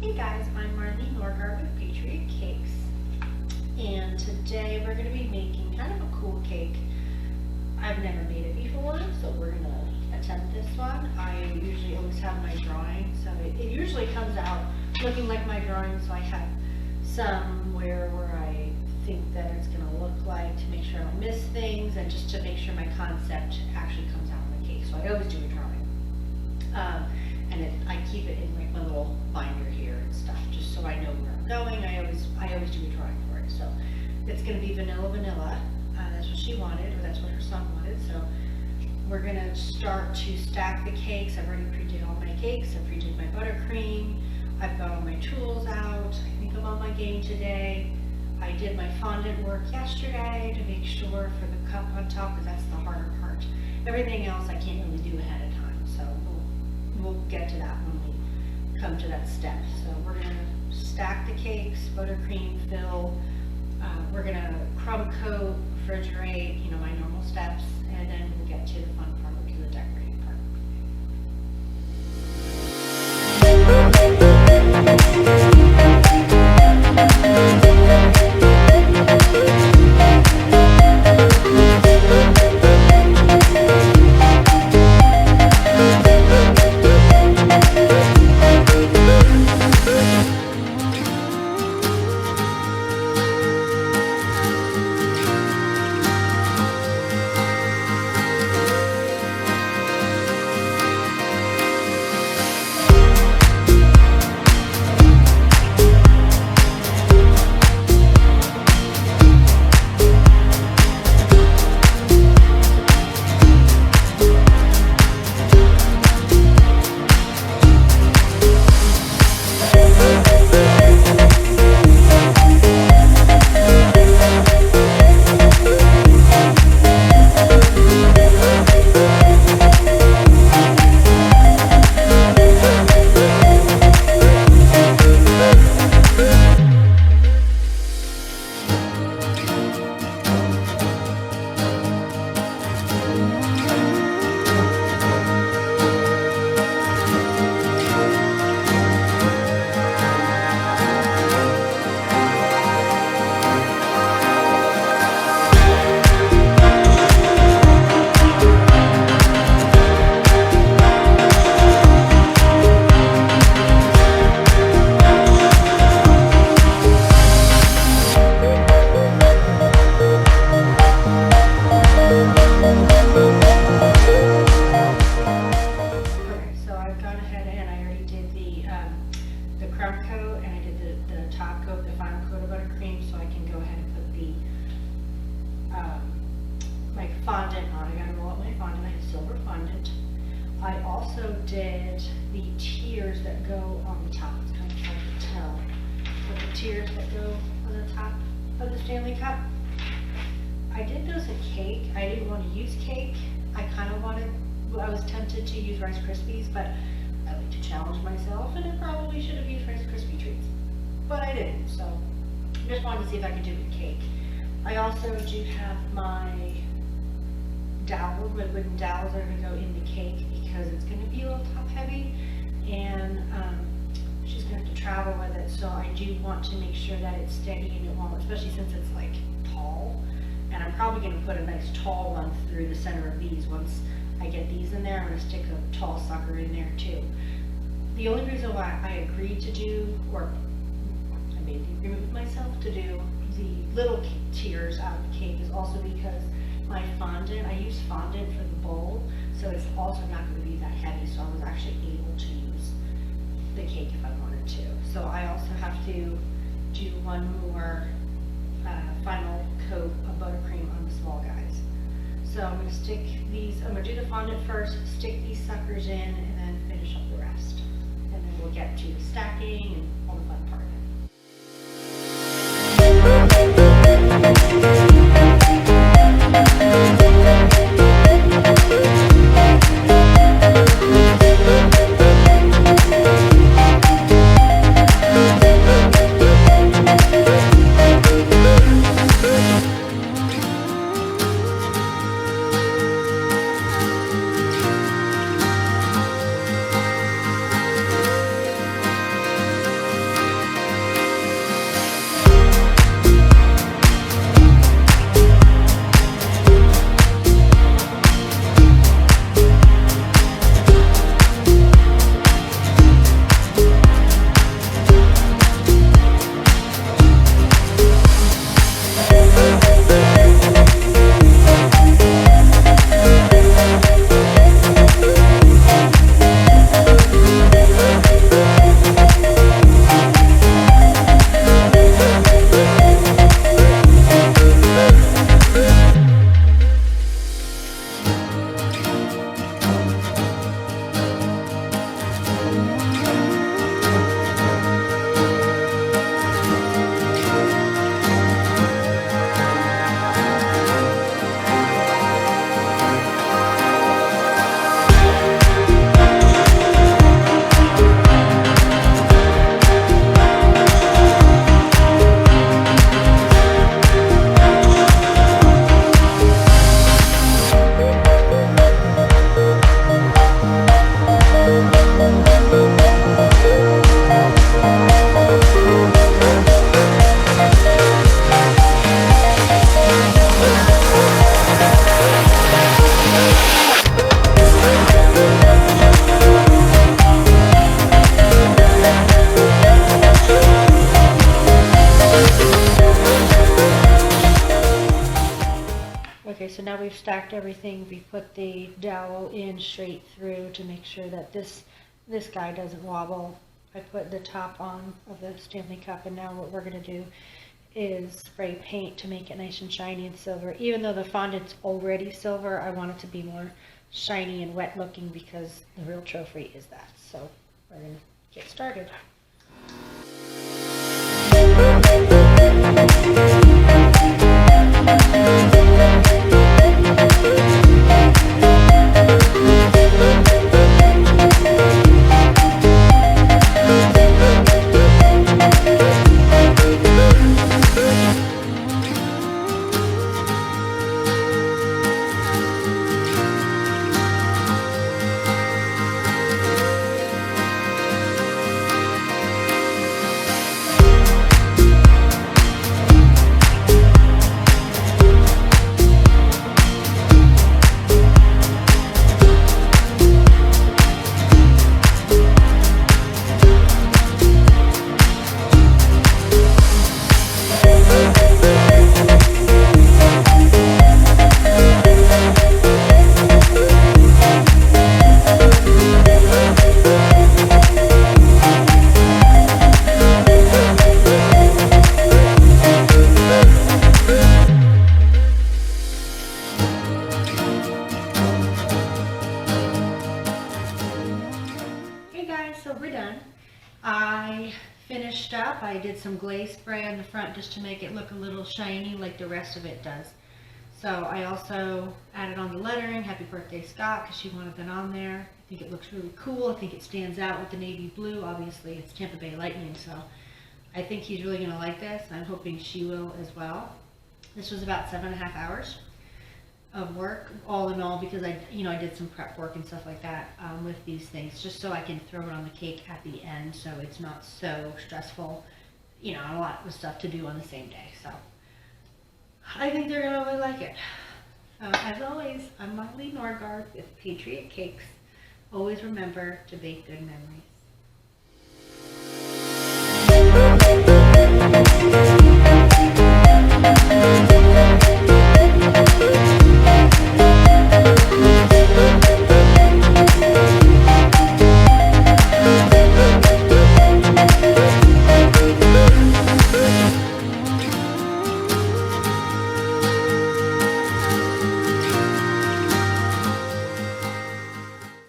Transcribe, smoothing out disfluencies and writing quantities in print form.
Hey guys, I'm Marlene Norgard with Patriot Cakes, and today we're going to be making kind of a cool cake. I've never made it before, so we're going to attempt this one. I usually always have my drawing, so it usually comes out looking like my drawing, so I have somewhere where I think that it's going to look like to make sure I don't miss things and just to make sure my concept actually comes out on the cake. So I always do a drawing. I keep it in like my little binder here and stuff, just so I know where I'm going. I always do a drawing for it. So it's going to be vanilla. That's what she wanted, or that's what her son wanted. So we're going to start to stack the cakes. I've already pre-did all my cakes. I pre-did my buttercream. I've got all my tools out. I think I'm on my game today. I did my fondant work yesterday to make sure for the cup on top, because that's the harder part. Everything else I can't really do ahead of time, so we'll get to that when we come to that step. So we're going to stack the cakes, buttercream, fill. We're going to crumb coat, refrigerate, my normal steps, and then we'll get to the fun part, which is the decorating part. Crumb coat, and I did the top coat, the final coat of buttercream, so I can go ahead and put the my fondant on. I gotta roll out my fondant. I have silver fondant. I also did the tiers that go on the top. It's kind of hard to tell, but the tiers that go on the top of the Stanley Cup. I did those in cake. I didn't want to use cake. I was tempted to use Rice Krispies, but I like to challenge myself, and I probably should have used Rice Krispie treats, but I didn't, so just wanted to see if I could do it with cake. I also do have my dowels, my wooden dowels that are going to go in the cake because it's going to be a little top heavy, and she's going to have to travel with it, so I do want to make sure that it's steady and it won't, especially since it's like tall, and I'm probably going to put a nice tall one through the center of these. Once I get these in there, I'm going to stick a tall sucker in there too. The only reason why I agreed to do, or I made the agreement with myself to do the little tiers out of the cake is also because my fondant, I use fondant for the bowl, so it's also not going to be that heavy, so I was actually able to use the cake if I wanted to. So I also have to do one more final coat of buttercream on the small guys. So I'm going to stick these, I'm going to do the fondant first, stick these suckers in, and then finish up the rest. And then we'll get to the stacking and all the fun part now we've stacked everything. We put the dowel in straight through to make sure that this guy doesn't wobble. I put the top on of the Stanley Cup, and now what we're going to do is spray paint to make it nice and shiny and silver. Even though the fondant's already silver, I want it to be more shiny and wet looking because the real trophy is that. So we're going to get started. So we're done. I finished up. I did some glaze spray on the front just to make it look a little shiny like the rest of it does. So I also added on the lettering, Happy Birthday Scott, because she wanted that on there. I think it looks really cool. I think it stands out with the navy blue. Obviously it's Tampa Bay Lightning, so I think he's really going to like this. I'm hoping she will as well. This was about 7.5 hours of work, all in all, because I did some prep work and stuff like that with these things, just so I can throw it on the cake at the end, so it's not so stressful. A lot of stuff to do on the same day. So I think they're gonna really like it. As always, I'm Molly Norgard with Patriot Cakes. Always remember to bake good memories.